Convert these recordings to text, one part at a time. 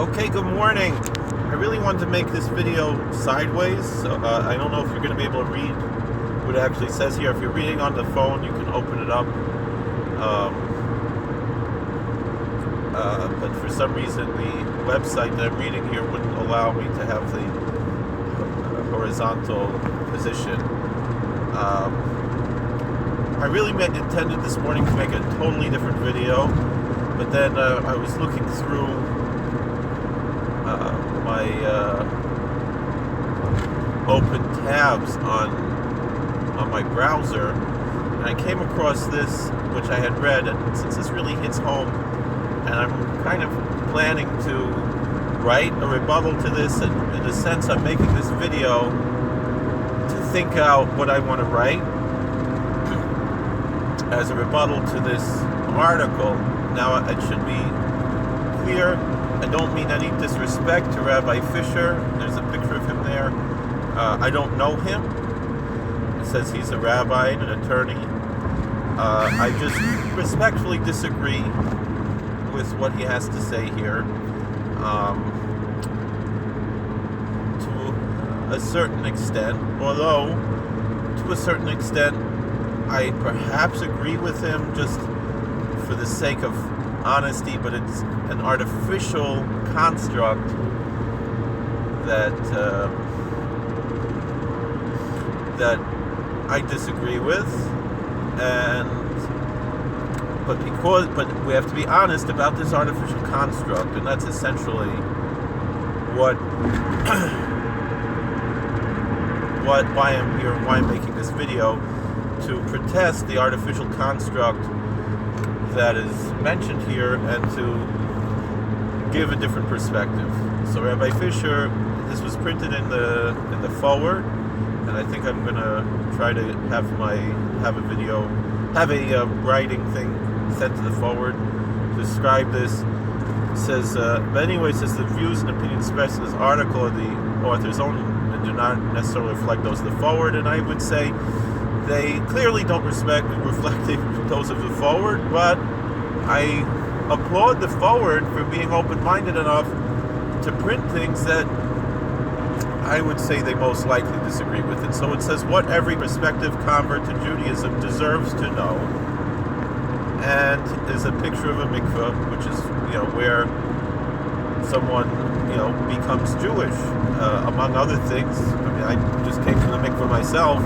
Okay, good morning. I really wanted to make this video sideways. So, I don't know if you're going to be able to read what it actually says here. If you're reading on the phone, you can open it up. But for some reason, the website that I'm reading here wouldn't allow me to have the horizontal position. I really intended this morning to make a totally different video, but then I was looking through my open tabs on my browser, and I came across this, which I had read, and since this really hits home, and I'm kind of planning to write a rebuttal to this, and in a sense I'm making this video to think out what I want to write as a rebuttal to this article. Now, it should be clear, I don't mean any disrespect to Rabbi Fisher. There's a picture of him there. I don't know him. It says he's a rabbi and an attorney. I just respectfully disagree with what he has to say here. To a certain extent, although to a certain extent I perhaps agree with him just for the sake of honesty, but it's an artificial construct that that I disagree with, but we have to be honest about this artificial construct, and that's essentially why I'm here, why I'm making this video, to protest the artificial construct that is mentioned here and to give a different perspective. So Rabbi Fisher, this was printed in the forward, and I think I'm gonna try to have a writing thing sent to the forward to describe this. It says, but anyway, it says the views and opinions expressed in this article are the author's own and do not necessarily reflect those of the forward, and I would say they clearly don't reflect those of the forward, but I applaud the forward for being open-minded enough to print things that I would say they most likely disagree with. And so it says what every prospective convert to Judaism deserves to know, and is a picture of a mikveh, which is where someone becomes Jewish, among other things. I mean, I just came from the mikveh myself.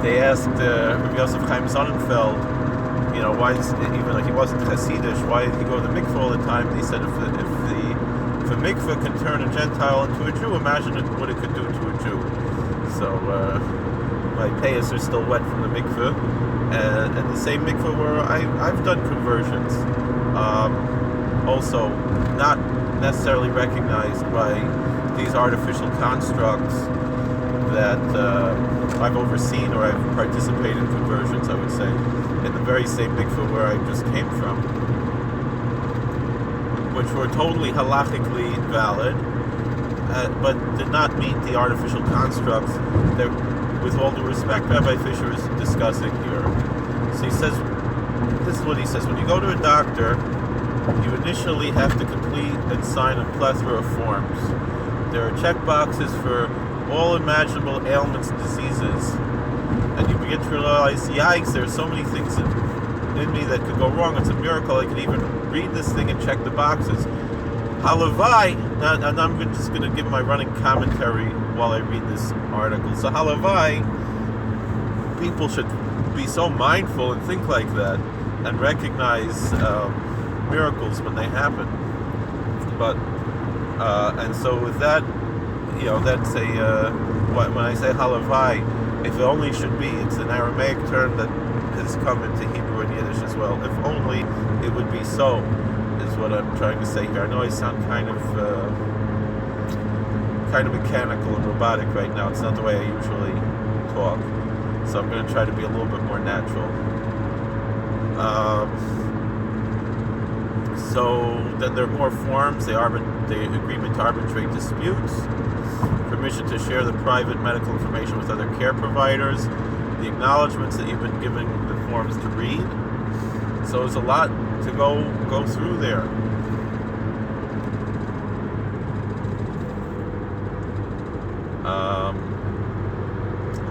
They asked Rabbi Yosef Chaim Sonnenfeld, why is, even though he wasn't Hasidish, why did he go to the mikveh all the time? And he said, if a mikveh can turn a Gentile into a Jew, imagine what it could do to a Jew. So my payas are still wet from the mikveh, and the same mikveh where I've done conversions, also not necessarily recognized by these artificial constructs that I've overseen, or I've participated in conversions, I would say, in the very same mikveh where I just came from, which were totally halachically valid, but did not meet the artificial constructs that, with all due respect, Rabbi Fisher is discussing here. So he says, this is what he says: when you go to a doctor, you initially have to complete and sign a plethora of forms. There are check boxes for all imaginable ailments and diseases, and you begin to realize, yikes, there are so many things in me that could go wrong. It's a miracle I could even read this thing and check the boxes. Halavai, and I'm just going to give my running commentary while I read this article. So halavai, people should be so mindful and think like that, and recognize miracles when they happen. But and so with that, that's when I say halavai, if it only should be, it's an Aramaic term that has come into Hebrew and Yiddish as well. If only it would be so, is what I'm trying to say here. I know I sound kind of mechanical and robotic right now. It's not the way I usually talk, so I'm going to try to be a little bit more natural. So then there are more forms: the agreement to arbitrate disputes, permission to share the private medical information with other care providers, the acknowledgments that you've been given the forms to read. So there's a lot to go through there.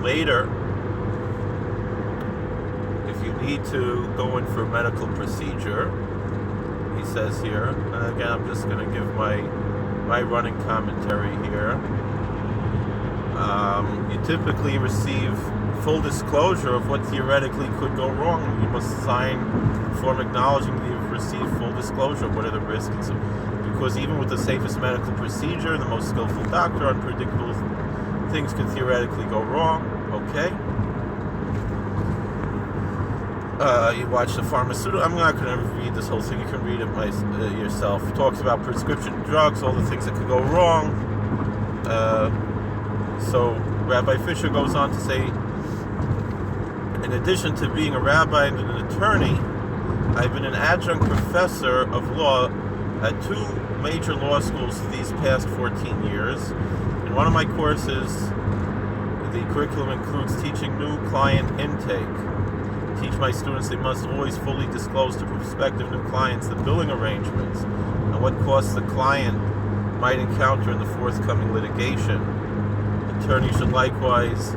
Later, if you need to go in for a medical procedure, he says here, and again I'm just going to give my running commentary here, you typically receive full disclosure of what theoretically could go wrong. You must sign a form acknowledging that you've received full disclosure of what are the risks. Because even with the safest medical procedure, the most skillful doctor, unpredictable things can theoretically go wrong. Okay? You watch the pharmaceutical. I'm not going to read this whole thing. You can read it yourself. It talks about prescription drugs, all the things that could go wrong. So Rabbi Fisher goes on to say, in addition to being a rabbi and an attorney, I've been an adjunct professor of law at 2 major law schools these past 14 years. In one of my courses, the curriculum includes teaching new client intake. Teach my students they must always fully disclose to prospective new clients the billing arrangements and what costs the client might encounter in the forthcoming litigation. Attorneys should likewise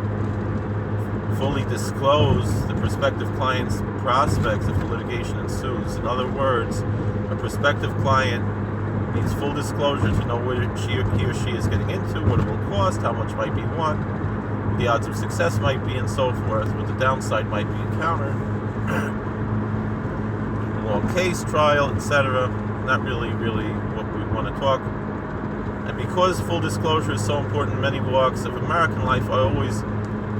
fully disclose the prospective client's prospects if the litigation ensues. In other words, a prospective client needs full disclosure to know what he or she is getting into, what it will cost, how much might be won, what the odds of success might be, and so forth, what the downside might be encountered, long case, trial, etc. Not really what we want to talk. And because full disclosure is so important in many walks of American life, I always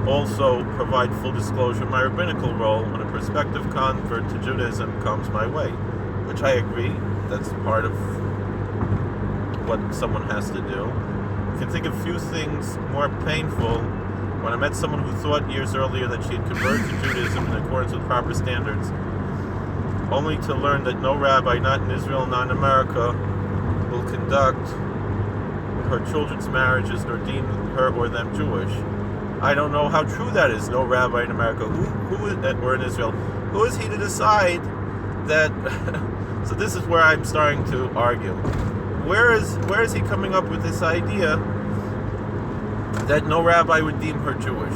also provide full disclosure in my rabbinical role when a prospective convert to Judaism comes my way, which I agree, that's part of what someone has to do. You can think of few things more painful. When I met someone who thought years earlier that she had converted to Judaism in accordance with proper standards, only to learn that no rabbi, not in Israel, not in America, will conduct her children's marriages nor deem her or them Jewish. I don't know how true that is. No rabbi in America, who is, or in Israel, who is he to decide that? So this is where I'm starting to argue. Where is he coming up with this idea that no rabbi would deem her Jewish,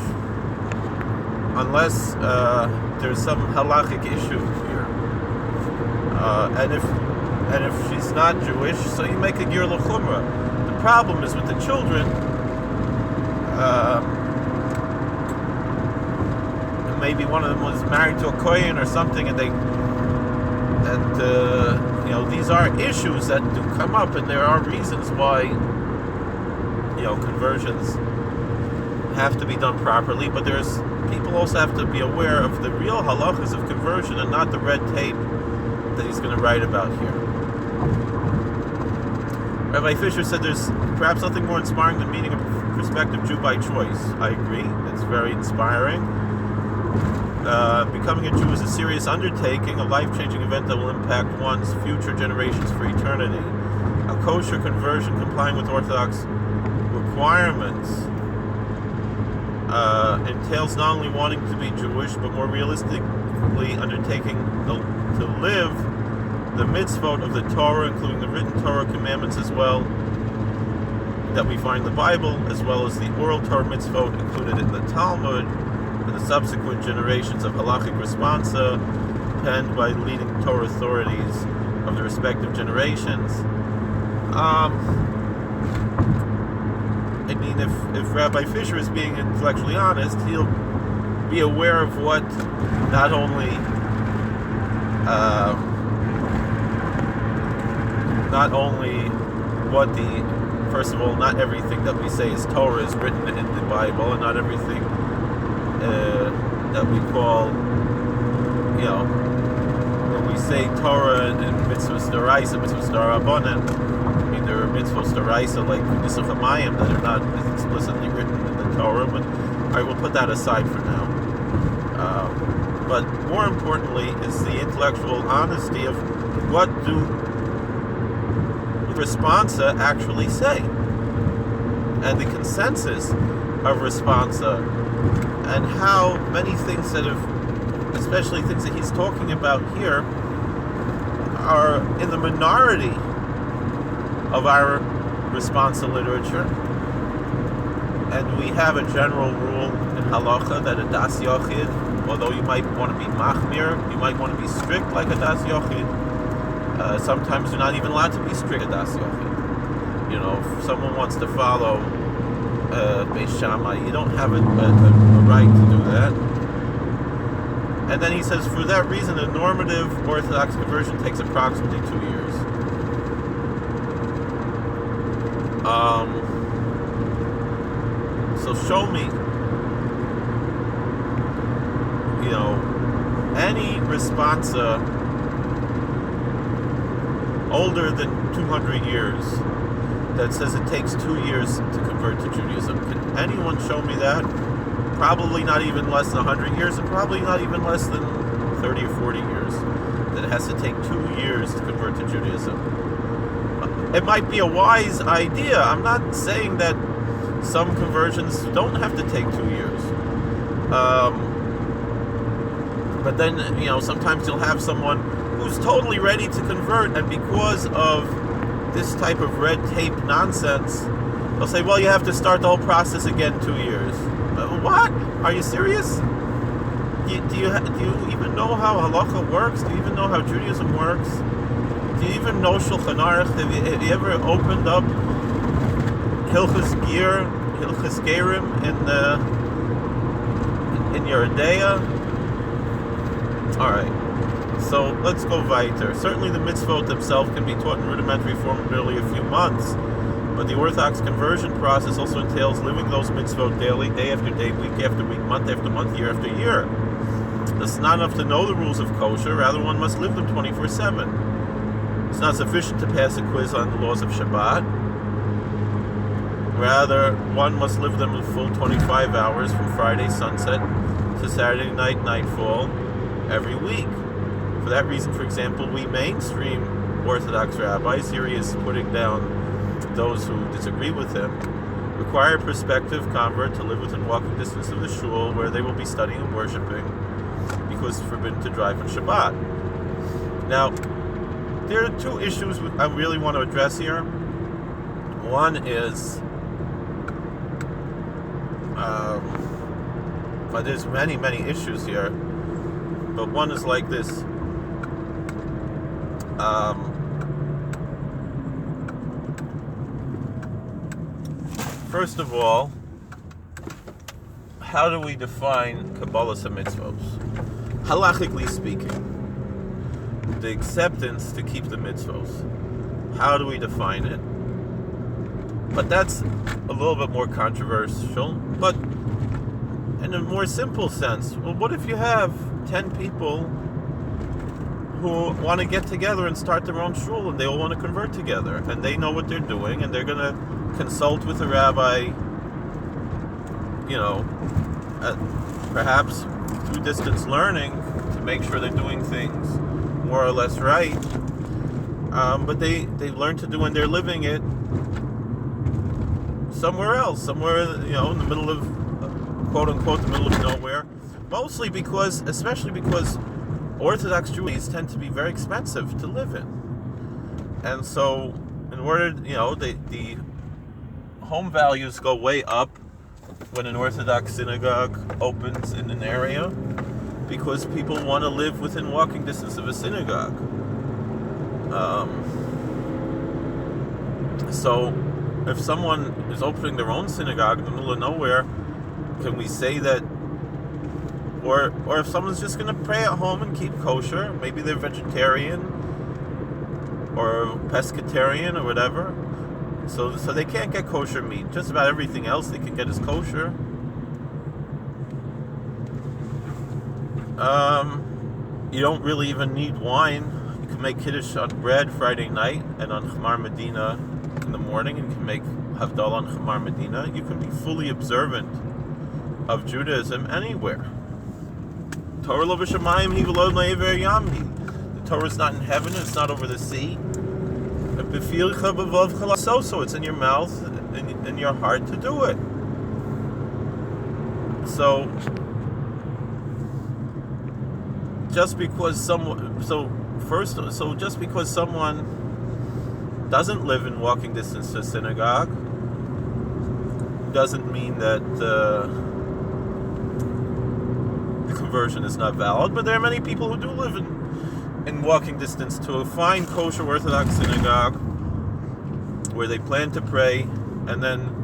unless there's some halachic issue here, and if she's not Jewish, so you make a ger l'chumra. The problem is with the children. Maybe one of them was married to a kohen or something, and these are issues that do come up, and there are reasons why conversions have to be done properly. But people also have to be aware of the real halachas of conversion and not the red tape that he's going to write about here. Rabbi Fisher said there's perhaps nothing more inspiring than meeting a prospective Jew by choice. I agree. It's very inspiring. Becoming a Jew is a serious undertaking, a life-changing event that will impact one's future generations for eternity. A kosher conversion complying with Orthodox requirements entails not only wanting to be Jewish, but more realistically undertaking to live the mitzvot of the Torah, including the written Torah commandments as well, that we find in the Bible, as well as the oral Torah mitzvot included in the Talmud, and the subsequent generations of halachic responsa penned by leading Torah authorities of the respective generations. If Rabbi Fisher is being intellectually honest, he'll be aware of what not only what first of all, not everything that we say is Torah is written in the Bible, and not everything that we call, when we say Torah and mitzvahs d'oraisa, mitzvahs d'rabanan, I mean, there are mitzvahs d'oraisa like Nisuch HaMayim that are not explicitly written in the Torah, but all right, we'll put that aside for now. But more importantly is the intellectual honesty of what do responsa actually say, and the consensus of responsa, and how many things that have, especially things that he's talking about here, are in the minority of our responsa literature. And we have a general rule in halacha that a das yochid, although you might want to be machmir, you might want to be strict like a das yochid. Sometimes you're not even allowed to be strict a das yochid. You know, if someone wants to follow Beis Shammai, you don't have a right to do that. And then he says, for that reason, a normative Orthodox conversion takes approximately 2 years. So show me, you know, any responsa older than 200 years that says it takes 2 years to convert to Judaism. Can anyone show me that? Probably not even less than 100 years, and probably not even less than 30 or 40 years, that it has to take 2 years to convert to Judaism. It might be a wise idea. I'm not saying that some conversions don't have to take 2 years. But then, you know, sometimes you'll have someone who's totally ready to convert, and because of this type of red tape nonsense, they'll say, well, you have to start the whole process again 2 years. What? Are you serious? Do you even know how halacha works? Do you even know how Judaism works? Do you even know Shulchan Aruch? Have you ever opened up Hilchos Gerim in your Adaya? Alright, so let's go weiter. Certainly the mitzvot themselves can be taught in rudimentary form in merely a few months, but the Orthodox conversion process also entails living those mitzvot daily, day after day, week after week, month after month, year after year. It's not enough to know the rules of kosher, rather one must live them 24/7. It's not sufficient to pass a quiz on the laws of Shabbat. Rather, one must live them a full 25 hours from Friday sunset to Saturday night nightfall every week. For that reason, for example, we mainstream Orthodox rabbis, here he is putting down those who disagree with him, require a prospective convert to live within walking distance of the shul where they will be studying and worshiping, because it's forbidden to drive on Shabbat. Now, there are two issues I really want to address here. One is, well, there's many issues here, but one is like this. First of all, how do we define Kabbalas HaMitzvos? Halachically speaking, the acceptance to keep the mitzvos. How do we define it? But that's a little bit more controversial. But in a more simple sense, well, what if you have 10 people who want to get together and start their own shul, and they all want to convert together, and they know what they're doing, and they're going to consult with a rabbi, you know, perhaps through distance learning to make sure they're doing things more or less right, but they learn to do when they're living it somewhere else, somewhere, you know, in the middle of, quote unquote, the middle of nowhere, especially because Orthodox Jews tend to be very expensive to live in, and so in order, you know, the home values go way up when an Orthodox synagogue opens in an area, because people want to live within walking distance of a synagogue. So if someone is opening their own synagogue in the middle of nowhere, can we say that, or if someone's just going to pray at home and keep kosher, maybe they're vegetarian or pescatarian or whatever, so they can't get kosher meat. Just about everything else they can get is kosher. You don't really even need wine. You can make Kiddush on bread Friday night and on Chamar Medina in the morning, and you can make Havdalah on Chamar Medina. You can be fully observant of Judaism anywhere. Torah lo b'shamayim hi v'lo me'ever yamhi. The Torah is not in heaven, it's not over the sea. So it's in your mouth, in your heart to do it. So just because someone doesn't live in walking distance to a synagogue doesn't mean that conversion is not valid, but there are many people who do live in walking distance to a fine kosher Orthodox synagogue where they plan to pray, and then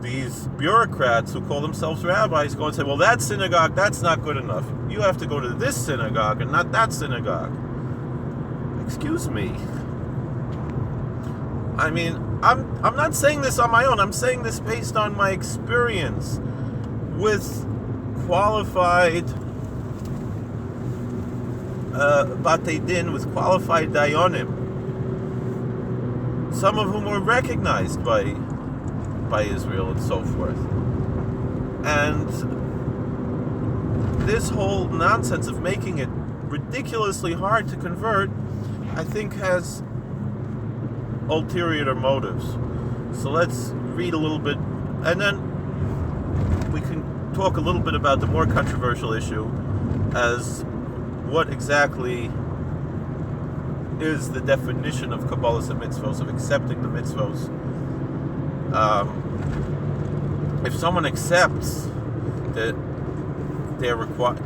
these bureaucrats who call themselves rabbis go and say, well, that synagogue, that's not good enough. You have to go to this synagogue and not that synagogue. Excuse me. I mean, I'm not saying this on my own. I'm saying this based on my experience with qualified Batei Din, with qualified Dayanim, some of whom were recognized by Israel and so forth. And this whole nonsense of making it ridiculously hard to convert, I think, has ulterior motives. So let's read a little bit, and then we can talk a little bit about the more controversial issue as what exactly is the definition of Kabbalas and mitzvos, of accepting the mitzvos. If someone accepts that they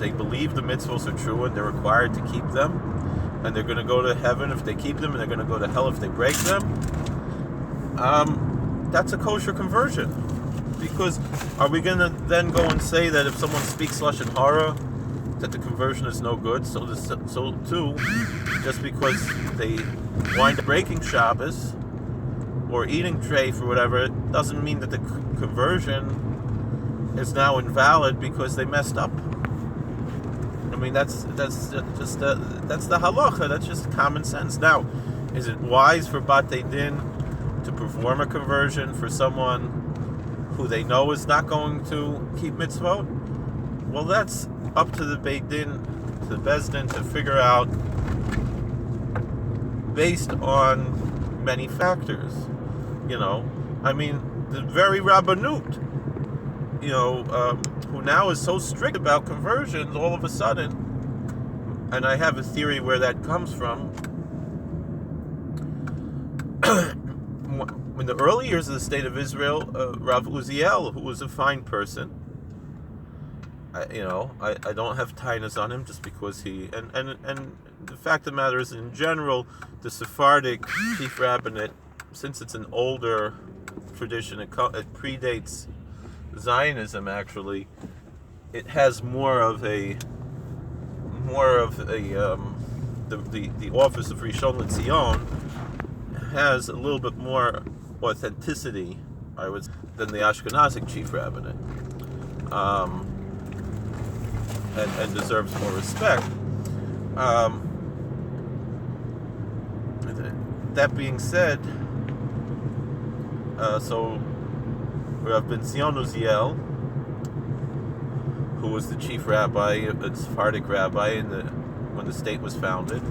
believe the mitzvos are true and they're required to keep them, and they're going to go to heaven if they keep them, and they're going to go to hell if they break them, that's a kosher conversion. Because are we going to then go and say that if someone speaks Lashon Hara, that the conversion is no good? So too, just because they wind up breaking Shabbos or eating treif or whatever, it doesn't mean that the conversion is now invalid because they messed up. I mean, that's the halacha. That's just common sense. Now, is it wise for Batei Din to perform a conversion for someone who they know is not going to keep mitzvot? Well, that's up to the Beit Din, to the Beis Din, to figure out based on many factors. You know, I mean, the very Rabbanut, who now is so strict about conversions all of a sudden, and I have a theory where that comes from. In the early years of the State of Israel, Rav Uziel, who was a fine person, I don't have tainas on him just because he, and the fact of the matter is, in general, the Sephardic chief rabbinate, since it's an older tradition, it predates Zionism. Actually, it has more of a the office of Rishon LeZion has a little bit more authenticity, I would say, than the Ashkenazic chief rabbinate, and deserves more respect. That being said, so Rav Ben Zion Uziel, who was the chief rabbi, a Sephardic rabbi when the state was founded,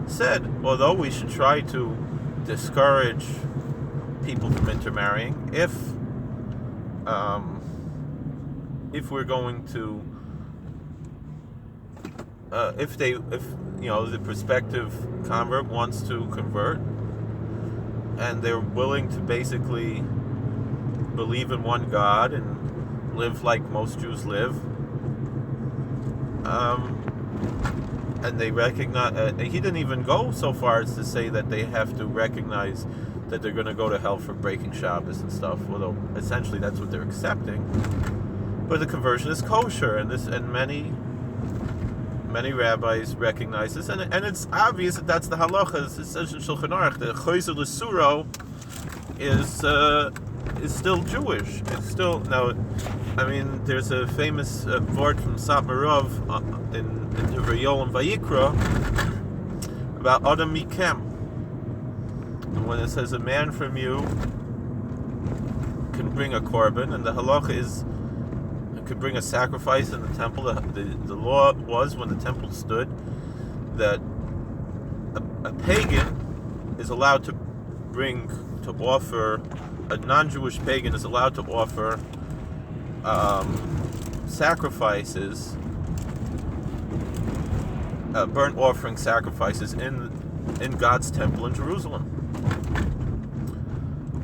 said, although we should try to discourage people from intermarrying, if we're going to, if the prospective convert wants to convert, and they're willing to basically believe in one God and live like most Jews live, and they recognize, he didn't even go so far as to say that they have to recognize that they're going to go to hell for breaking Shabbos and stuff, although essentially that's what they're accepting. But the conversion is kosher, and many rabbis recognize this, and it's obvious that that's the halacha. It says in Shulchan Aruch, the Choser L'Suro is still Jewish. It's still, now, I mean, there's a famous word from Satmarov in Yoel and Vayikra about Adam Mikem. And when it says a man from you can bring a korban, and the halacha is could bring a sacrifice in the temple. The law was, when the temple stood, that a pagan is allowed to offer, a non-Jewish pagan is allowed to offer sacrifices, burnt offering sacrifices in God's temple in Jerusalem.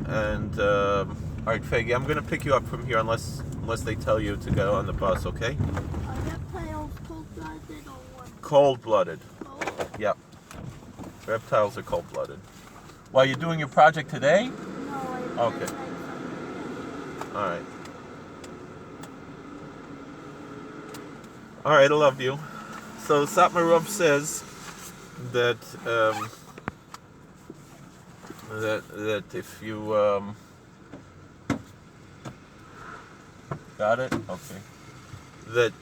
And all right, Faggy, I'm going to pick you up from here unless they tell you to go on the bus, okay? I got plans Cold-blooded. Cold? Yep. Reptiles are cold-blooded. While you're doing your project today? No, Okay. Alright. Alright, I love you. So Satmarov says that that if you got it? Okay. That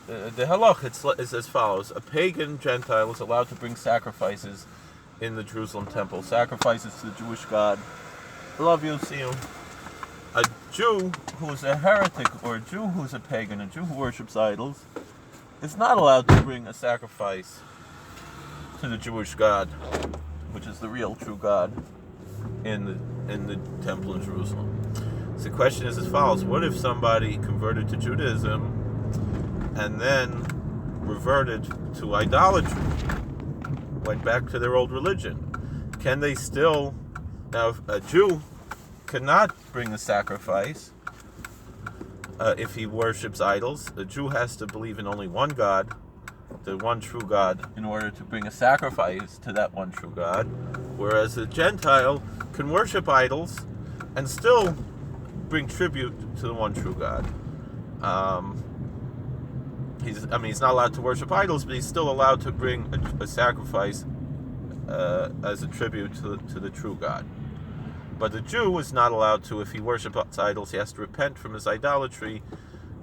the halach is as follows: a pagan Gentile is allowed to bring sacrifices in the Jerusalem temple, sacrifices to the Jewish God. I love you, see you. A Jew who's a heretic, or a Jew who's a pagan, a Jew who worships idols, is not allowed to bring a sacrifice to the Jewish God, which is the real true God in the temple in Jerusalem. So the question is as follows: what if somebody converted to Judaism and then reverted to idolatry, went back to their old religion? Can they still... Now, if a Jew cannot bring a sacrifice if he worships idols. A Jew has to believe in only one God, the one true God, in order to bring a sacrifice to that one true God, whereas a Gentile can worship idols and still bring tribute to the one true God. He's not allowed to worship idols, but he's still allowed to bring a sacrifice as a tribute to the true God. But the Jew is not allowed to. If he worships idols, he has to repent from his idolatry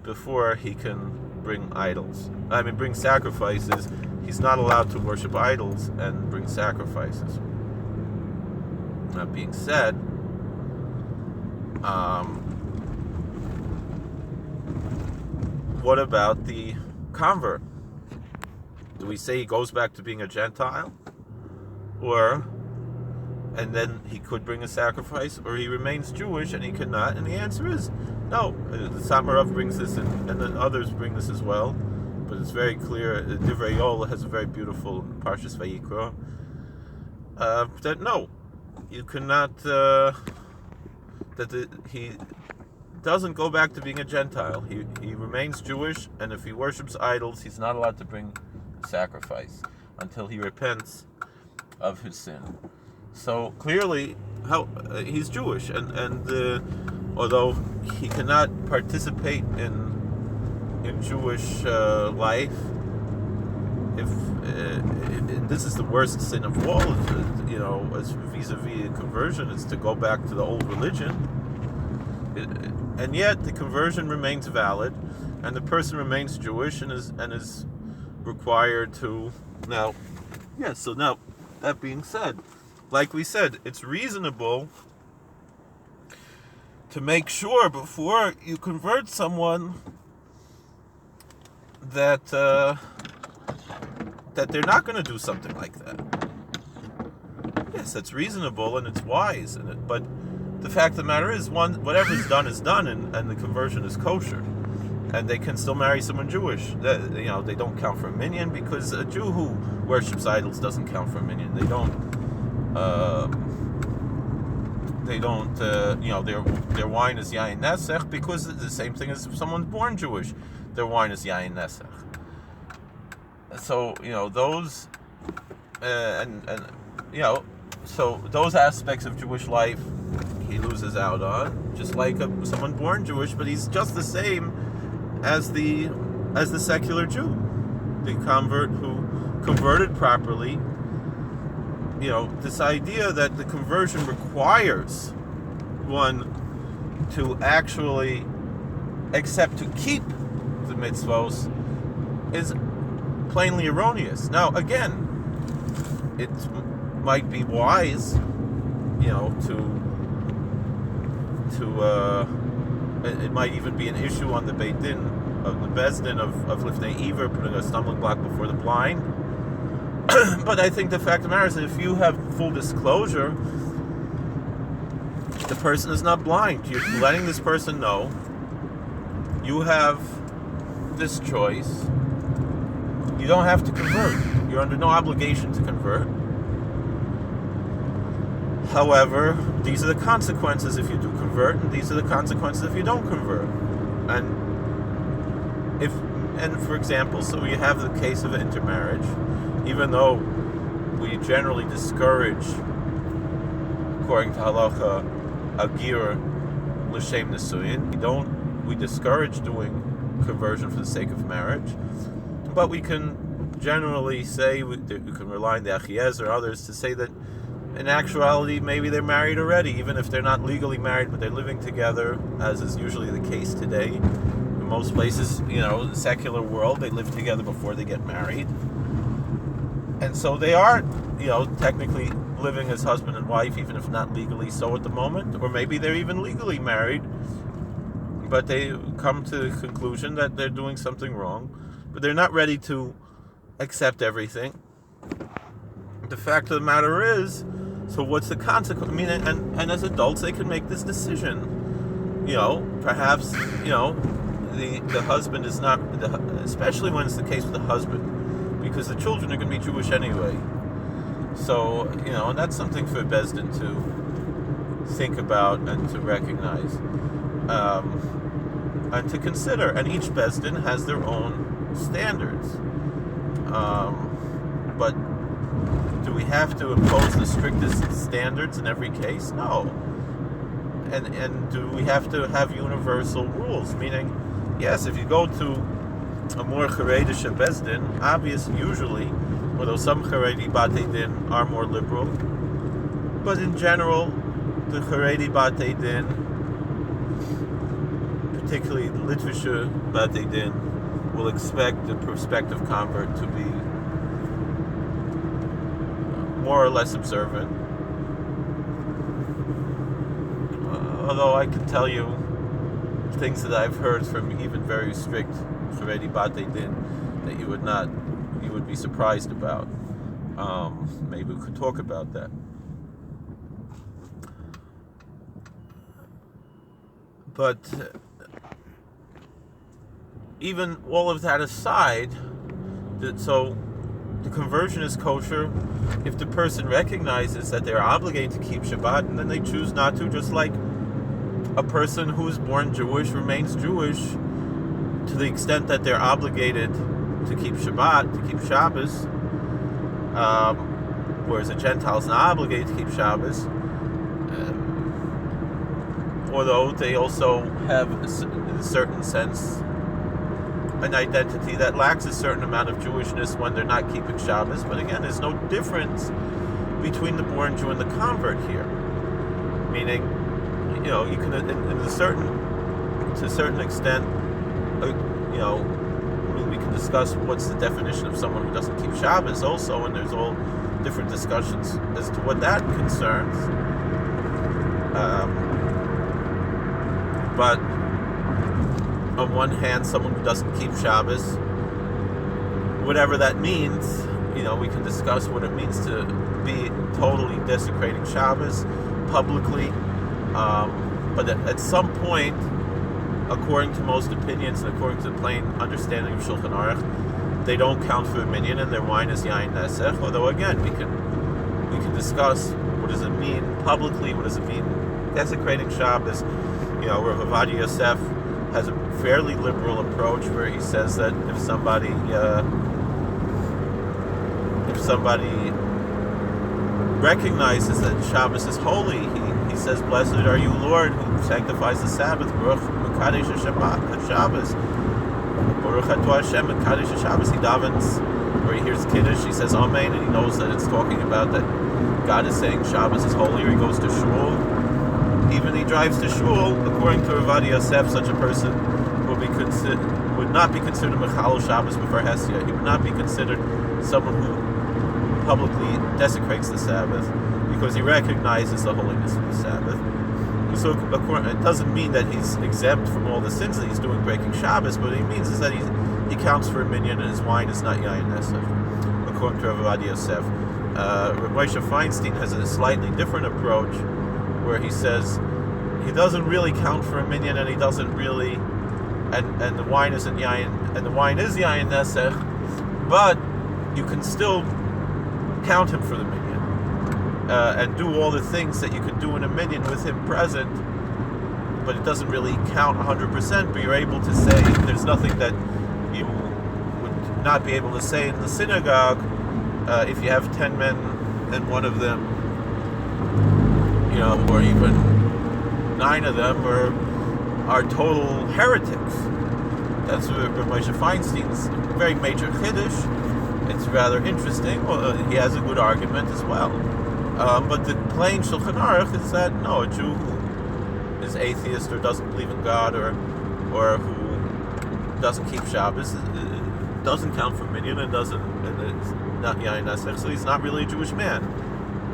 before he can bring sacrifices. He's not allowed to worship idols and bring sacrifices. That being said, what about the convert? Do we say he goes back to being a Gentile? And then he could bring a sacrifice, or he remains Jewish and he cannot? And the answer is no. The Samarov brings this, and then others bring this as well. But it's very clear. Divrei Yoel has a very beautiful Parshas Vayikra that no, you cannot. He doesn't go back to being a Gentile. He remains Jewish, and if he worships idols, he's not allowed to bring sacrifice until he repents of his sin. So clearly, he's Jewish, and although he cannot participate in Jewish life, if this is the worst sin of all, as vis-a-vis conversion, is to go back to the old religion, and yet the conversion remains valid, and the person remains Jewish and is required to now. Yeah. So now, that being said, like we said, it's reasonable to make sure before you convert someone that they're not going to do something like that. Yes, that's reasonable and it's wise, but the fact of the matter is, whatever's done is done, and the conversion is kosher, and they can still marry someone Jewish. They don't count for a minyan, because a Jew who worships idols doesn't count for a minyan. They don't. Their wine is Yain Nesech, because it's the same thing as if someone's born Jewish. Their wine is Yain Nesech. So, those, so those aspects of Jewish life he loses out on, just like someone born Jewish, but he's just the same as the secular Jew, the convert who converted properly. This idea that the conversion requires one to actually accept to keep the mitzvos is plainly erroneous. Now, again, it might be wise, it might even be an issue on the Beit Din of the Beis Din of Lifnei Iver, putting a stumbling block before the blind. But I think the fact of the matter is that if you have full disclosure, the person is not blind. You're letting this person know you have this choice. You don't have to convert. You're under no obligation to convert. However, these are the consequences if you do convert, and these are the consequences if you don't convert. And And for example, so we have the case of intermarriage, even though we generally discourage, according to halacha, agir l'shem nesuyin. We discourage doing conversion for the sake of marriage, but we can generally say, we can rely on the Achiezer or others to say that in actuality maybe they're married already, even if they're not legally married, but they're living together, as is usually the case today. In most places, the secular world, they live together before they get married. And so they are, technically living as husband and wife, even if not legally so at the moment. Or maybe they're even legally married, but they come to the conclusion that they're doing something wrong, but they're not ready to accept everything. The fact of the matter is, so what's the consequence? I mean, and as adults, they can make this decision. Perhaps, the husband is not, especially when it's the case with the husband, because the children are going to be Jewish anyway. So, and that's something for Beis Din to think about and to recognize. And to consider. And each Beis Din has their own standards. But do we have to impose the strictest standards in every case? No. And do we have to have universal rules? Meaning, yes, if you go to a more Haredi Beis Din, usually, although some Haredi Batei Din are more liberal, but in general, the Haredi Batei Din, particularly the Litvische Batei Din, will expect the prospective convert to be more or less observant. Although I can tell you things that I've heard from even very strict Haredi Batei Din that you would be surprised about. Maybe we could talk about that. But even all of that aside, so the conversion is kosher if the person recognizes that they're obligated to keep Shabbat and then they choose not to, just like a person who's born Jewish remains Jewish to the extent that they're obligated to keep Shabbat, to keep Shabbos, whereas a Gentile is not obligated to keep Shabbos, although they also have, in a certain sense, an identity that lacks a certain amount of Jewishness when they're not keeping Shabbos. But again, there's no difference between the born Jew and the convert here. Meaning, you can, to a certain extent, we can discuss what's the definition of someone who doesn't keep Shabbos also, and there's all different discussions as to what that concerns. But on one hand, someone who doesn't keep Shabbos, whatever that means, we can discuss what it means to be totally desecrating Shabbos publicly. But at some point, according to most opinions and according to the plain understanding of Shulchan Aruch, they don't count for a minyan and their wine is yain nesech. Although again, we can discuss what does it mean publicly, what does it mean desecrating Shabbos. Rav Ovadia Yosef has a fairly liberal approach where he says that if somebody recognizes that Shabbos is holy, he says, "Blessed are you, Lord, who sanctifies the Sabbath. Baruch Mekadesh Shabbos. Baruch Atah Hashem Mekadesh Shabbos." He davens, or he hears Kiddush, he says Amen, and he knows that it's talking about that God is saying Shabbos is holy. Or he goes to shul. Even he drives to shul. According to Rav Ovadia Yosef, such a person would not be considered Mechal Shabbos before Hesia. He would not be considered someone who publicly desecrates the Sabbath, because he recognizes the holiness of the Sabbath. So it doesn't mean that he's exempt from all the sins that he's doing breaking Shabbos, but what he means is that he counts for a minyan and his wine is not yain nesef, according to Rav Ovadia Yosef. Rav Moshe Feinstein has a slightly different approach, where he says he doesn't really count for a minyan, and he doesn't really, and the wine isn't yain, and the wine is yain nesech, but you can still count him for the minyan, and do all the things that you can do in a minyan with him present, but it doesn't really count 100%, but you're able to say there's nothing that you not be able to say in the synagogue, if you have 10 men and one of them, or even 9 of them are total heretics. That's Moshe Feinstein's very major chiddush. It's rather interesting. Well, he has a good argument as well. But the plain Shulchan Aruch is that no, a Jew who is atheist or doesn't believe in God or who doesn't keep Shabbos doesn't count for minyan and it's not Yain Nesach, so he's not really a Jewish man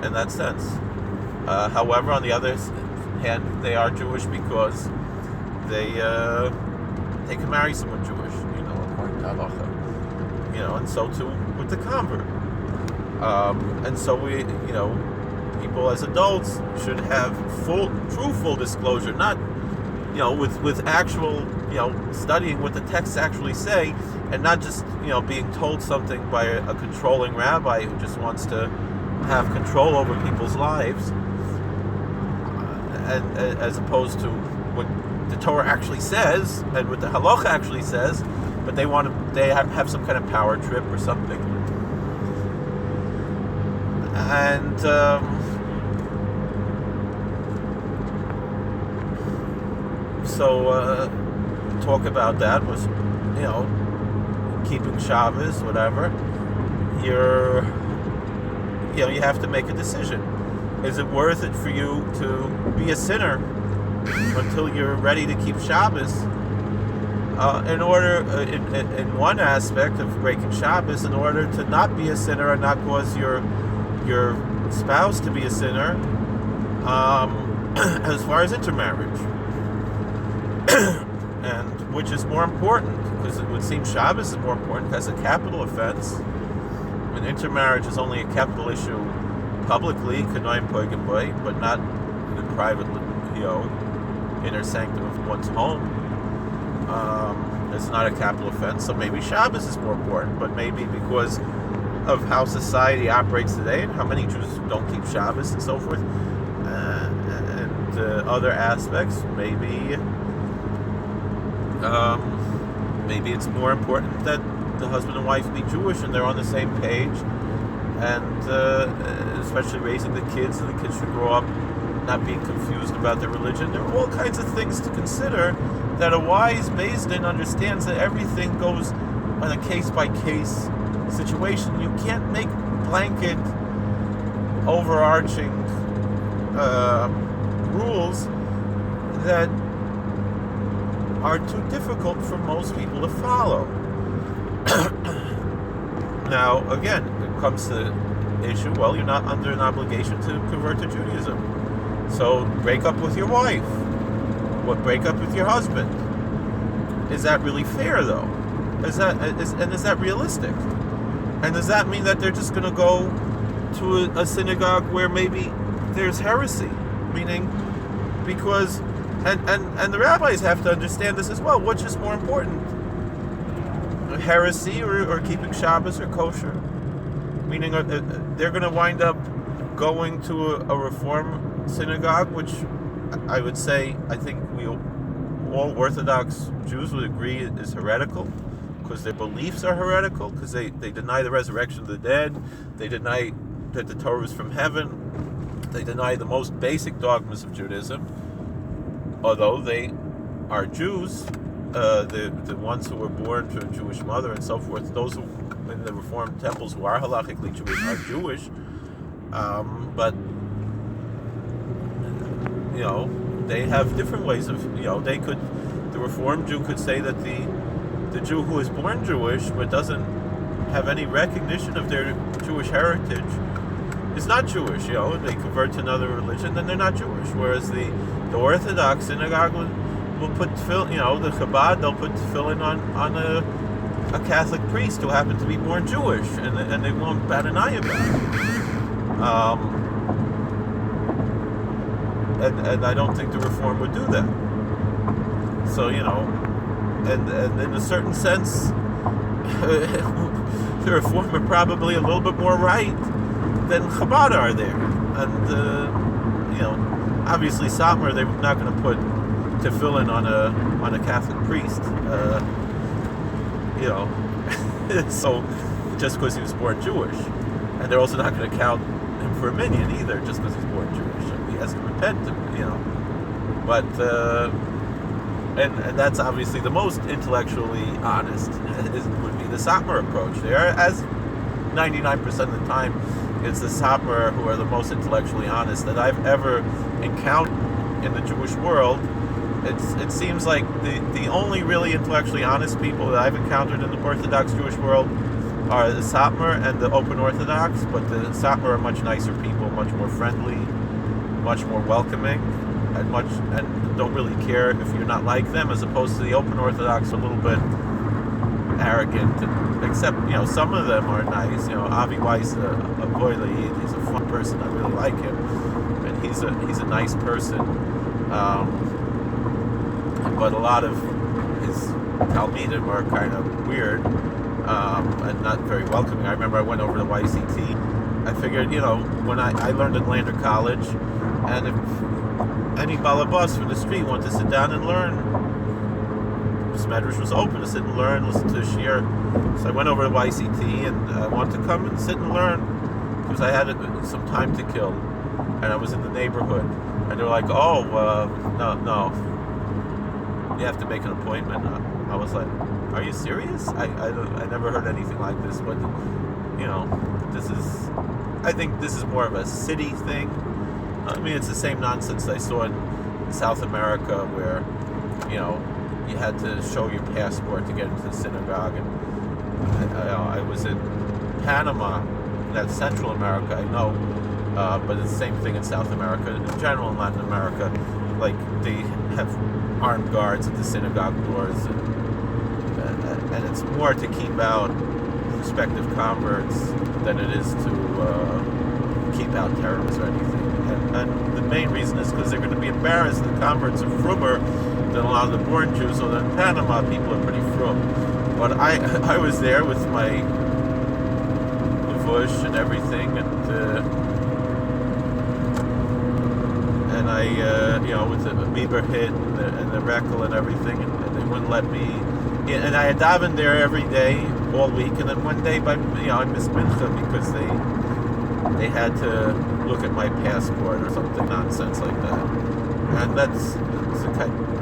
in that sense. However, on the other hand, they are Jewish because they can marry someone Jewish, according to halacha, and so too with the convert. And so we, people as adults should have full disclosure, not, with actual, studying what the texts actually say, and not just, being told something by a controlling rabbi who just wants to have control over people's lives, and as opposed to what the Torah actually says and what the halacha actually says, but they have some kind of power trip or something. And so talk about that was, keeping Shabbos, whatever. You have to make a decision. Is it worth it for you to be a sinner until you're ready to keep Shabbos? In one aspect of breaking Shabbos, in order to not be a sinner and not cause your spouse to be a sinner, as far as intermarriage. And which is more important? Because it would seem Shabbos is more important as a capital offense. And intermarriage is only a capital issue publicly, but not in private, inner sanctum of one's home. It's not a capital offense, so maybe Shabbos is more important, but maybe because of how society operates today and how many Jews don't keep Shabbos and so forth, and other aspects, maybe it's more important that the husband and wife be Jewish and they're on the same page, and especially raising the kids, and the kids should grow up not being confused about their religion. There are all kinds of things to consider that a wise Beis Din understands that everything goes on a case-by-case situation. You can't make blanket, overarching rules that are too difficult for most people to follow. Now, again, it comes to the issue, well, you're not under an obligation to convert to Judaism. So break up with your wife. Break up with your husband. Is that really fair, though? Is that realistic? And does that mean that they're just going to go to a synagogue where maybe there's heresy? Meaning, because, and the rabbis have to understand this as well. Which is more important? Heresy or keeping Shabbos or kosher? Meaning, they're going to wind up going to a Reform synagogue, which I would say, I think all Orthodox Jews would agree is heretical, because their beliefs are heretical, because they deny the resurrection of the dead, they deny that the Torah is from heaven, they deny the most basic dogmas of Judaism, although they are Jews, the ones who were born to a Jewish mother and so forth, those who in the Reformed temples who are halachically Jewish are Jewish, but they have different ways of, the Reformed Jew could say that the Jew who is born Jewish but doesn't have any recognition of their Jewish heritage is not Jewish. They convert to another religion, then they're not Jewish. Whereas the Orthodox synagogue will put the Chabad, they'll put tefillin on a Catholic priest who happened to be born Jewish, and they won't bat an eye about it. And I don't think the Reform would do that. So, and in a certain sense, the Reform are probably a little bit more right than Chabad are there. And, obviously Satmar, they're not going to put tefillin on a Catholic priest. So, just because he was born Jewish. And they're also not going to count him for a minion either, just because he's born Jewish. He has to repent, But, and that's obviously the most intellectually honest, would be the Satmar approach. There, as 99% of the time, it's the Satmar who are the most intellectually honest that I've ever encountered in the Jewish world. It seems like the only really intellectually honest people that I've encountered in the Orthodox Jewish world are the Satmar and the Open Orthodox, but the Satmar are much nicer people, much more friendly, much more welcoming, and don't really care if you're not like them, as opposed to the Open Orthodox, a little bit arrogant, except, some of them are nice. Avi Weiss, a boy, he's a fun person. I really like him, and he's a nice person. But a lot of his Talmidim are kind of weird and not very welcoming. I remember I went over to YCT. I figured, when I learned at Lander College, and if any balabas from the street wanted to sit down and learn, Medrash was open to sit and learn, listen to a shiur. So I went over to YCT and I wanted to come and sit and learn because I had some time to kill, and I was in the neighborhood. And they were like, "Oh, no, you have to make an appointment." I was like, "Are you serious? I never heard anything like this." But I think this is more of a city thing. I mean, it's the same nonsense I saw in South America, where you had to show your passport to get into the synagogue. And I was in Panama, that's Central America, I know, but it's the same thing in South America. In general, in Latin America, like, they have armed guards at the synagogue doors, and it's more to keep out prospective converts than it is to keep out terrorists or anything. And the main reason is because they're going to be embarrassed. The converts are frummer than a lot of the born Jews, although in Panama people are pretty frum. But I was there with my levush and everything, and I with the Bieber hit and the Reckel and everything, and they wouldn't let me. And I had davened there every day all week, and then one day I missed mincha because they had to look at my passport or something nonsense like that, and that's the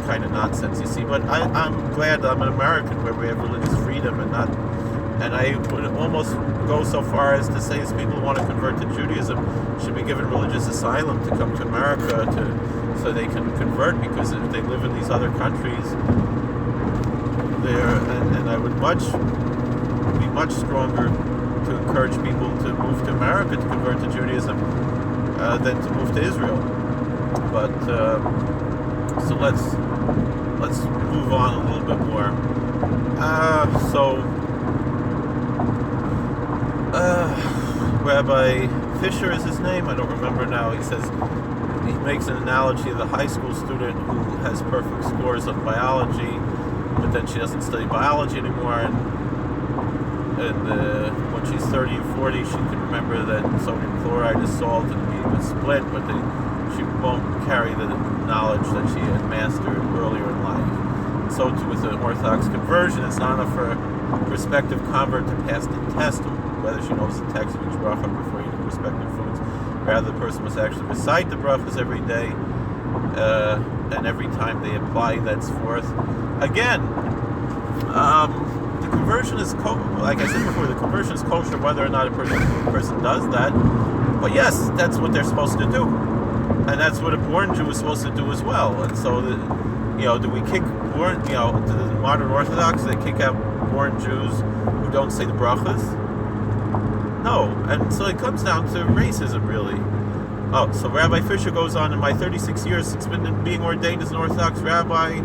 kind of nonsense you see. But I'm glad I'm an American where we have religious freedom, and I would almost go so far as to say, as people who want to convert to Judaism should be given religious asylum to come to America so they can convert, because if they live in these other countries, and I would be much stronger to encourage people to move to America to convert to Judaism than to move to Israel. But so let's move on a little bit more. Rabbi Fisher is his name. I don't remember now. He says he makes an analogy of the high school student who has perfect scores on biology, but then she doesn't study biology anymore, and when she's 30 or 40, she can remember that sodium chloride is salt and being split, but she won't carry the knowledge that she had mastered earlier in life. So too with an Orthodox conversion, it's not enough for a prospective convert to pass the test, whether she knows the text of each bracha before eating prospective foods. Rather, the person must actually recite the brachas every day, and every time they apply thenceforth. Again, the conversion is like I said before, the conversion is kosher whether or not a person does that. But yes, that's what they're supposed to do, and that's what a born Jew is supposed to do as well. And so, do we kick born? To the modern Orthodox, they kick out born Jews who don't say the brachas? No, and so it comes down to racism, really. Oh, so Rabbi Fisher goes on, in my 36 years since being ordained as an Orthodox rabbi,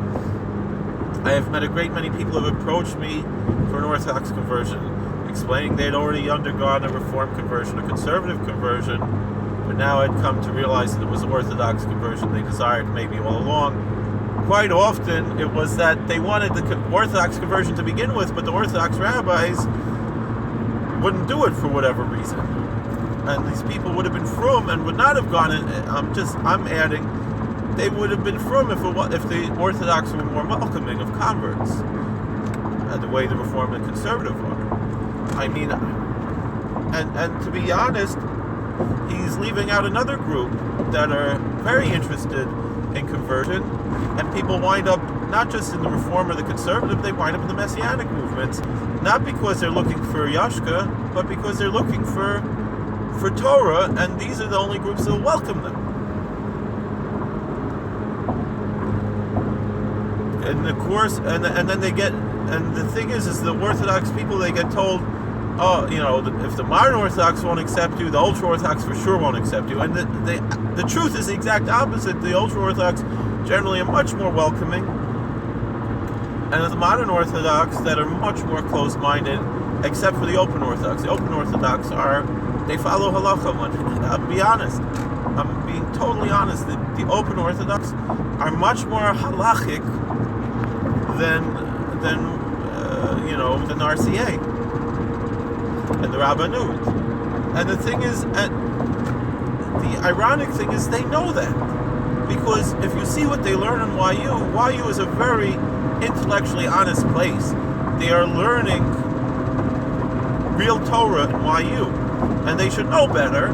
I have met a great many people who have approached me for an Orthodox conversion, explaining they had already undergone a Reform conversion, a conservative conversion, but now had come to realize that it was an Orthodox conversion they desired maybe all along. Quite often, it was that they wanted the Orthodox conversion to begin with, but the Orthodox rabbis wouldn't do it for whatever reason. And these people would have been frum and would not have gone in. I'm adding, they would have been frum if the Orthodox were more welcoming of converts, the way the Reform and Conservative are. I mean, and to be honest, he's leaving out another group that are very interested in conversion, and people wind up not just in the Reform or the Conservative, they wind up in the Messianic movements, not because they're looking for Yashka, but because they're looking for Torah, and these are the only groups that will welcome them. And of course, and then they get, and the thing is the Orthodox people, they get told, oh, you know, if the modern Orthodox won't accept you, the ultra-Orthodox for sure won't accept you. And the truth is the exact opposite. The ultra-Orthodox generally are much more welcoming, and the modern Orthodox that are much more closed-minded, except for the open Orthodox. The open Orthodox they follow halacha much. I'll be honest. I'm being totally honest. The open Orthodox are much more halachic than RCA and the Rabbanut. And the thing is, the ironic thing is, they know that, because if you see what they learn in YU is a very intellectually honest place. They are learning real Torah in YU, and they should know better.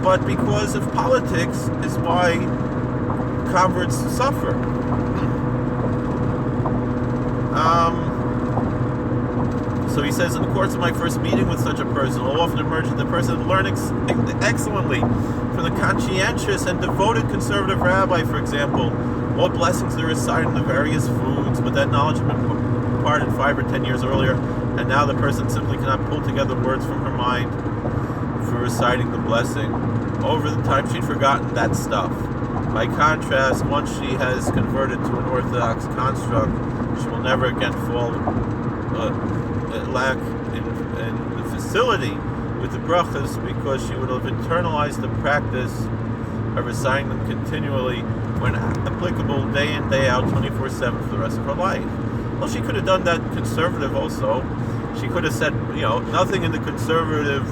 But because of politics is why converts suffer. So he says, in the course of my first meeting with such a person, will often emerge that the person learned excellently from the conscientious and devoted conservative rabbi, for example, what blessings there reside in the various foods, but that knowledge had been imparted 5 or 10 years earlier, and now the person simply cannot pull together words from her mind for reciting the blessing. Over the time, she'd forgotten that stuff. By contrast, once she has converted to an Orthodox construct, she will never again lack in the facility with the brachas, because she would have internalized the practice of reciting them continually when applicable, day in, day out, 24/7 for the rest of her life. Well, she could have done that conservative also. She could have said, nothing in the conservative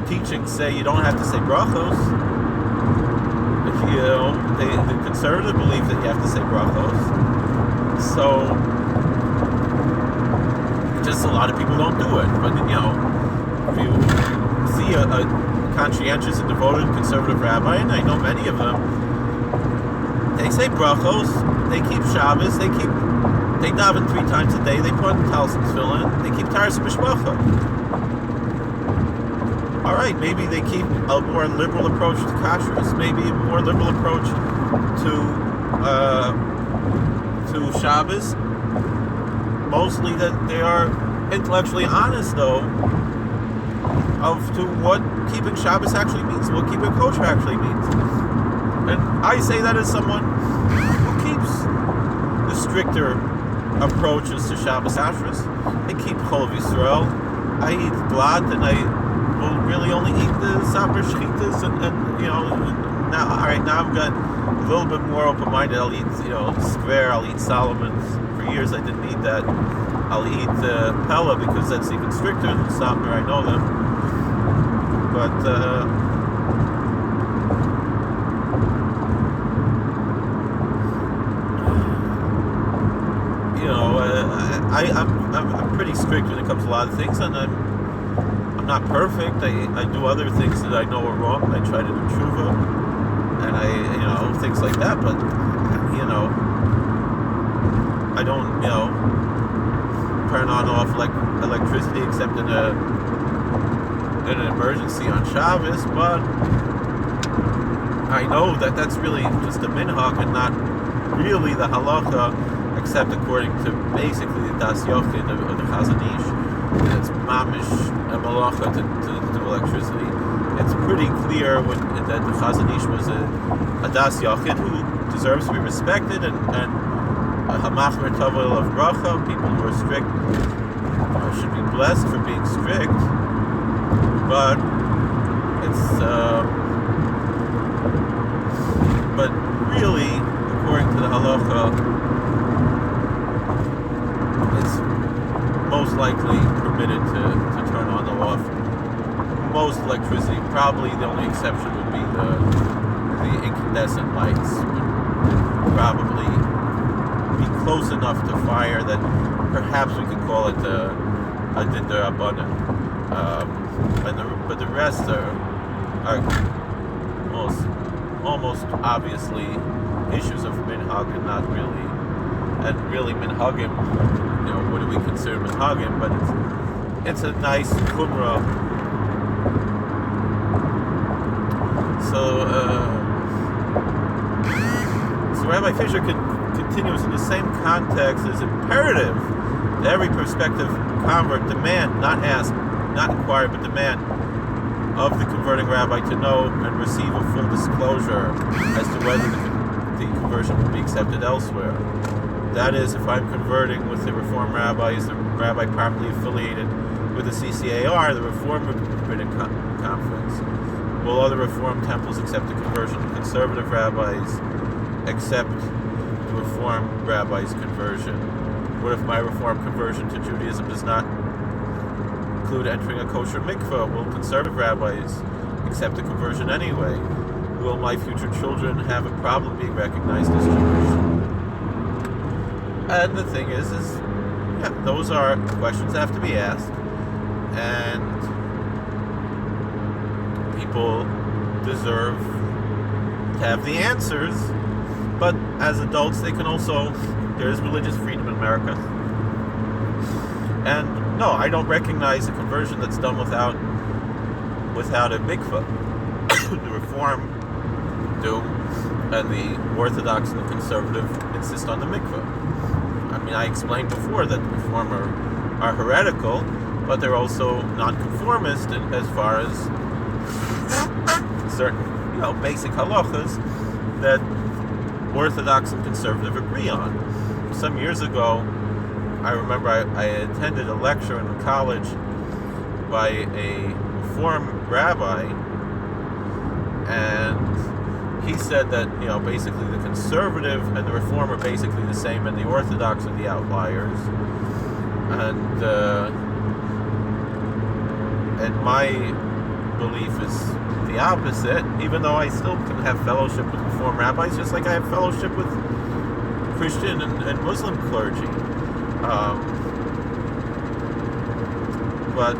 teachings say you don't have to say brachos. The conservative believe that you have to say brachos. So, just a lot of people don't do it. But, if you see a conscientious and devoted conservative rabbi, and I know many of them, they say brachos, they keep Shabbos, they daven 3 times a day, they put talis and tefillin, they keep taras mishpacha. All right, maybe they keep a more liberal approach to kashrus, maybe a more liberal approach to Shabbos. Mostly that they are intellectually honest, though, to what keeping Shabbos actually means, what keeping kosher actually means. And I say that as someone who keeps the stricter approaches to Shabbos kashrus. I keep Chol Yisrael. I eat glad, and I will really only eat the Saper Shechitas, and now I've got a little bit more open-minded. I'll eat, square, I'll eat Solomon's. For years I didn't eat that. I'll eat Pella because that's even stricter than Saper, I know them. But, I'm pretty strict when it comes to a lot of things, and I'm not perfect. I do other things that I know are wrong. I try to do tshuva, and things like that. But I don't turn on off electricity except in an emergency on Shabbos. But I know that that's really just a minhag and not really the halacha, except according to basically the Das Yochid of the Chazon Ish. It's mamish a malacha to do electricity. It's pretty clear that the Chazon Ish was a Das Yochid who deserves to be respected, and a hamachmer tavel of bracha. People who are strict should be blessed for being strict. But but really, according to the halacha, it's most likely permitted to turn on or off most electricity. Probably the only exception would be the incandescent lights. Would probably be close enough to fire that perhaps we could call it Adin Derabanan. But the rest are almost obviously issues of minhag and not really. And really minhagim, what do we consider minhagim? But it's a nice kumrah. So Rabbi Fisher continues in the same context as imperative that every prospective convert demand, not ask, not inquire, but demand of the converting rabbi to know and receive a full disclosure as to whether the conversion will be accepted elsewhere. That is, if I'm converting with the Reform rabbi, is the rabbi properly affiliated with the CCAR, the Reform Rabbinic Conference? Will other Reform temples accept the conversion of conservative rabbis accept the Reform rabbi's conversion? What if my Reform conversion to Judaism does not include entering a kosher mikveh? Will conservative rabbis accept the conversion anyway? Will my future children have a problem being recognized as Jewish? And the thing is those are questions that have to be asked, and people deserve to have the answers. But as adults, they can also, there's religious freedom in America. And no, I don't recognize a conversion that's done without a mikveh. The Reform do, and the Orthodox and the Conservative insist on the mikveh. I mean, I explained before that the Reform are heretical, but they're also non-conformist as far as certain, basic halachas that Orthodox and Conservative agree on. Some years ago, I remember I attended a lecture in college by a Reform rabbi, and he said that basically the Conservative and the Reform are basically the same, and the Orthodox are the outliers. And my belief is the opposite, even though I still can have fellowship with Reform rabbis, just like I have fellowship with Christian and Muslim clergy. But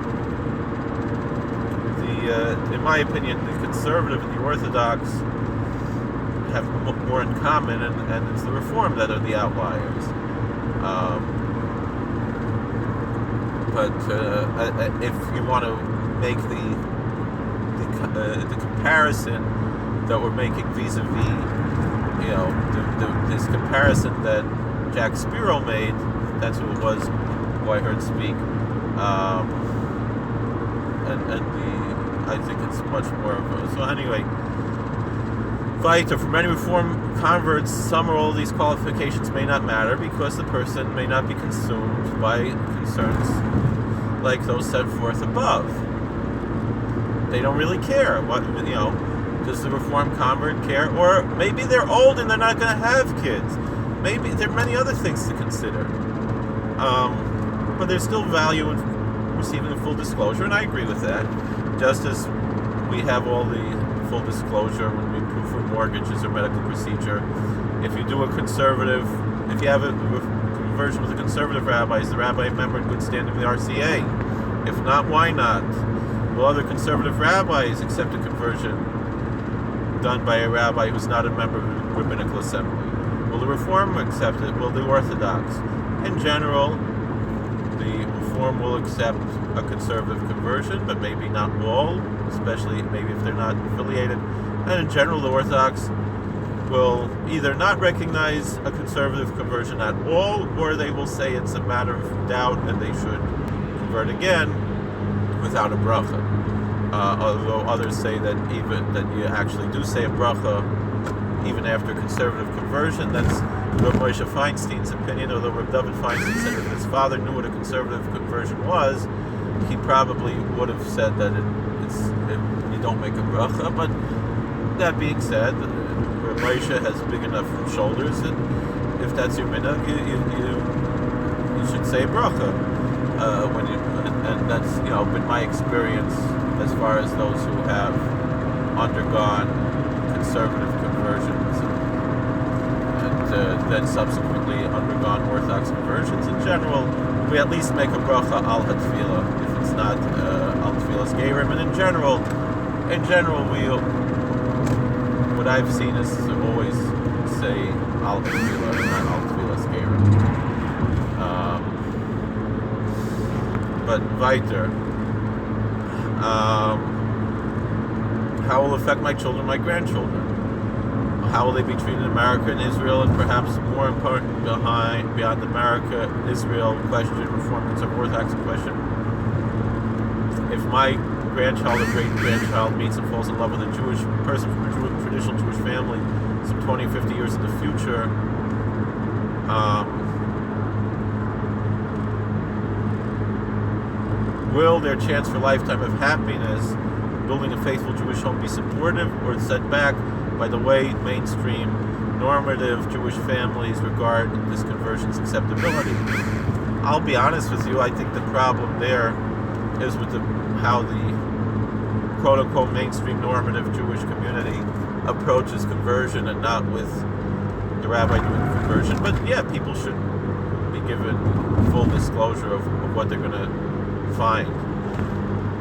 in my opinion, the Conservative and the Orthodox have more in common, and it's the Reform that are the outliers. But if you want to make the comparison that we're making vis-a-vis, this comparison that Jack Spiro made, that's who it was, who I heard speak, I think it's much more of a... So anyway, Weiter, for many Reform converts, some or all of these qualifications may not matter because the person may not be consumed by concerns like those set forth above. They don't really care. Does the Reform convert care? Or maybe they're old and they're not going to have kids. Maybe there are many other things to consider. But there's still value in receiving a full disclosure, and I agree with that. Just as we have all the full disclosure when we prove for mortgages or medical procedure. If you do if you have a conversion with a conservative rabbi, is the rabbi a member in good standing with the RCA? If not, why not? Will other conservative rabbis accept a conversion done by a rabbi who's not a member of the rabbinical assembly? Will the Reform accept it? Will the Orthodox? In general, the Reform will accept a conservative conversion, but maybe not all, especially maybe if they're not affiliated. And in general, the Orthodox will either not recognize a conservative conversion at all, or they will say it's a matter of doubt and they should convert again without a bracha. Although others say that you actually do say a bracha even after conservative conversion. That's Rav Moshe Feinstein's opinion, although Rav David Feinstein said if his father knew what a conservative conversion was, he probably would have said that you don't make a bracha. But that being said, Rav Moshe has big enough shoulders that if that's your minhag, you should say a bracha. And that's been my experience as far as those who have undergone conservative conversions. And then subsequently undergone Orthodox conversions. In general, we at least make a bracha al hatfila if it's not al tfilas gerim. And in general, we what I've seen is to always say al hatfila and not al tfilas gerim. But weiter. How will it affect my children, my grandchildren? How will they be treated in America and Israel, and perhaps more important beyond America, Israel question, Reform, Conservative, Orthodox question? If my grandchild or great-grandchild meets and falls in love with a Jewish person from a traditional Jewish family some 20 or 50 years in the future, will their chance for a lifetime of happiness building a faithful Jewish home be supportive or set back by the way mainstream normative Jewish families regard this conversion's acceptability? I'll be honest with you, I think the problem there is with how the quote-unquote mainstream normative Jewish community approaches conversion, and not with the rabbi doing conversion. But yeah, people should be given full disclosure of what they're going to find.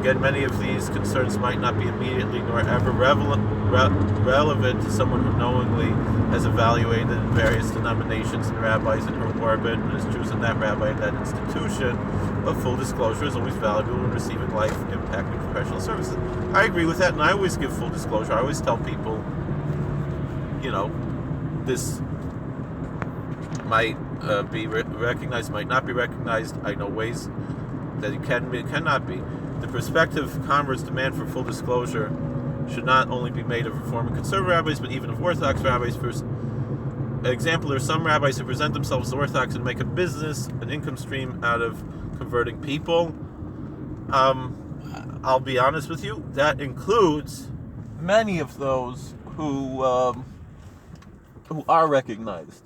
Again, many of these concerns might not be immediately nor ever relevant to someone who knowingly has evaluated various denominations and rabbis in her orbit and has chosen that rabbi in that institution, but full disclosure is always valuable when receiving life-impacting professional services. I agree with that, and I always give full disclosure. I always tell people, this might be recognized, might not be recognized. I know ways that it can be, it cannot be. The prospective convert's demand for full disclosure should not only be made of Reform and Conservative rabbis, but even of Orthodox rabbis. For example, there are some rabbis who present themselves as Orthodox and make a business, an income stream out of converting people. I'll be honest with you, that includes many of those who are recognized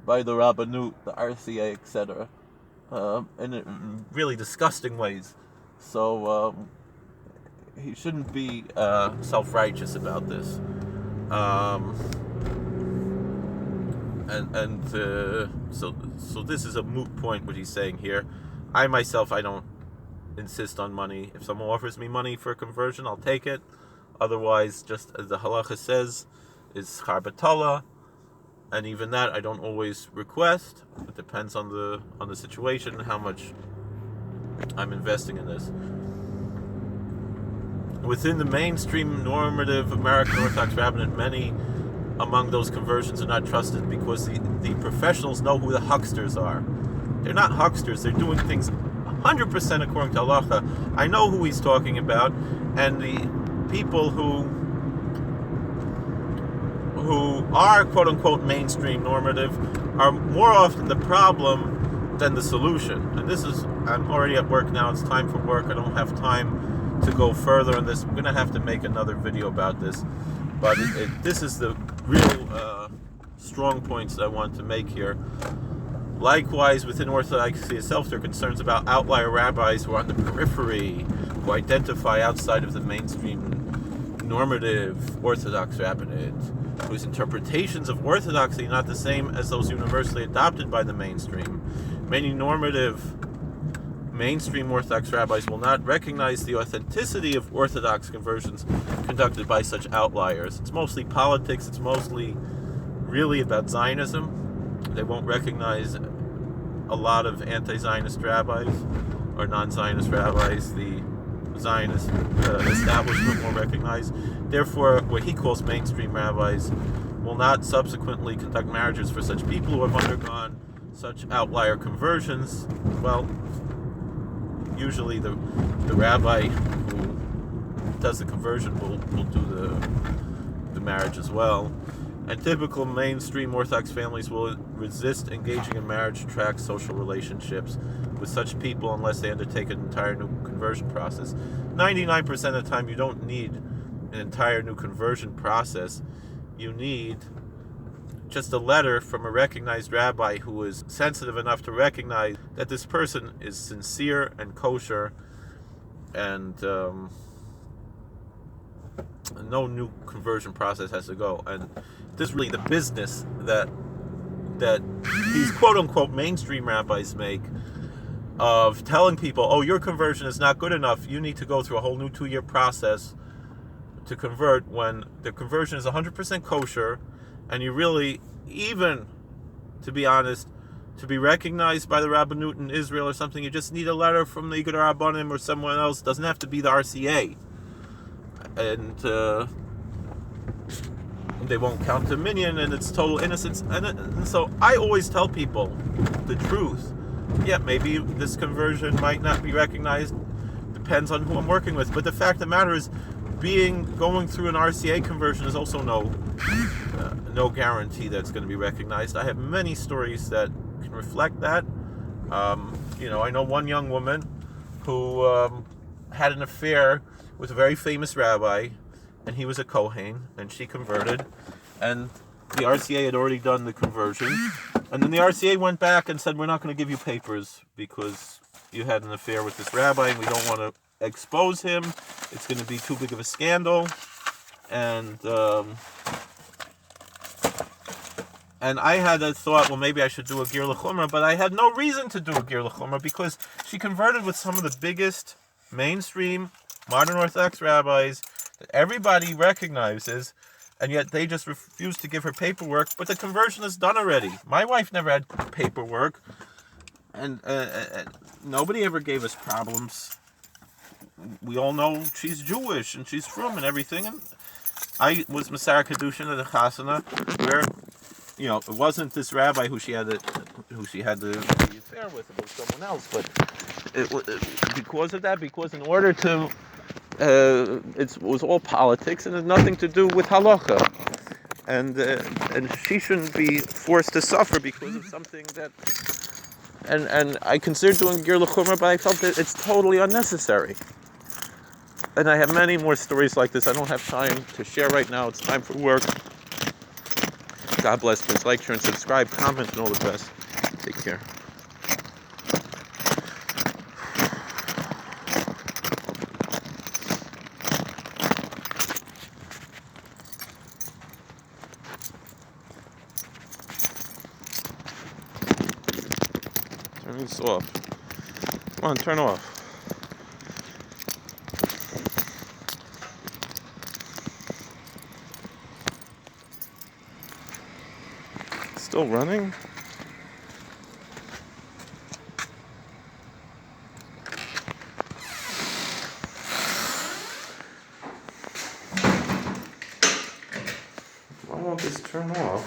by the Rabbanut, the RCA, etc., in really disgusting ways. So he shouldn't be self-righteous about this. So this is a moot point, what he's saying here. I myself, I don't insist on money. If someone offers me money for a conversion, I'll take it. Otherwise, just as the halacha says, is schar batala, and even that I don't always request. It depends on the situation and how much I'm investing in this. Within the mainstream normative American Orthodox rabbinate, many among those conversions are not trusted because the professionals know who the hucksters are. They're not hucksters, they're doing things 100% according to halacha. I know who he's talking about, and the people who are quote-unquote mainstream normative are more often the problem than the solution. And this is, I'm already at work now, it's time for work, I don't have time to go further on this. I'm going to have to make another video about this, but this is the real strong points that I want to make here. Likewise, within Orthodoxy itself, there are concerns about outlier rabbis who are on the periphery, who identify outside of the mainstream normative Orthodox rabbinate, whose interpretations of Orthodoxy are not the same as those universally adopted by the mainstream. Many normative mainstream Orthodox rabbis will not recognize the authenticity of Orthodox conversions conducted by such outliers. It's mostly politics, it's mostly really about Zionism. They won't recognize a lot of anti-Zionist rabbis or non-Zionist rabbis. The Zionist establishment won't recognize. Therefore, what he calls mainstream rabbis will not subsequently conduct marriages for such people who have undergone such outlier conversions. Well, usually the rabbi who does the conversion will do the marriage as well. And typical mainstream Orthodox families will resist engaging in marriage-track social relationships with such people unless they undertake an entire new conversion process. 99% of the time, you don't need an entire new conversion process. You need just a letter from a recognized rabbi who is sensitive enough to recognize that this person is sincere and kosher, and no new conversion process has to go. And this is really the business that that these quote-unquote mainstream rabbis make of telling people, oh, your conversion is not good enough, you need to go through a whole new 2-year process to convert, when the conversion is 100% kosher, and you really, even, to be honest, to be recognized by the Rabbanut in Israel or something, you just need a letter from the Igud Rabbanim or someone else. It doesn't have to be the RCA. And they won't count the minyan, and it's total innocence. And so I always tell people the truth. Yeah, maybe this conversion might not be recognized. Depends on who I'm working with. But the fact of the matter is, going through an RCA conversion is also no guarantee that it's going to be recognized. I have many stories that can reflect that. I know one young woman who had an affair with a very famous rabbi, and he was a Kohen, and she converted, and the RCA had already done the conversion, and then the RCA went back and said, we're not going to give you papers because you had an affair with this rabbi, and we don't want to expose him. It's going to be too big of a scandal. And I had a thought, well, maybe I should do a Ger L'Chumrah, but I had no reason to do a Ger L'Chumrah because she converted with some of the biggest mainstream modern Orthodox rabbis that everybody recognizes, and yet they just refuse to give her paperwork, but the conversion is done already. My wife never had paperwork, and nobody ever gave us problems. We all know she's Jewish, and she's frum and everything, and I was Masar Kedushin at the Chasana, where, it wasn't this rabbi who she had the affair with, it was someone else, but because of that, because in order to it was all politics, and it had nothing to do with halacha, and she shouldn't be forced to suffer because of something that, and I considered doing Ger L'Chumrah, but I felt that it's totally unnecessary. And I have many more stories like this. I don't have time to share right now. It's time for work. God bless. Please like, share, and subscribe, comment, and all the best. Take care. Turn this off. Come on, turn off. Still running? Why won't this turn off?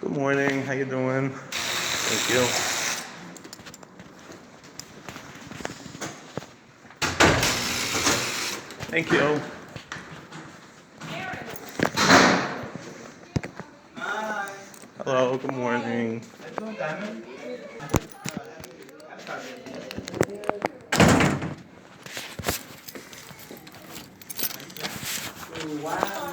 Good morning, how you doing? Thank you. Thank you. Hi. Hello, good morning. Wow.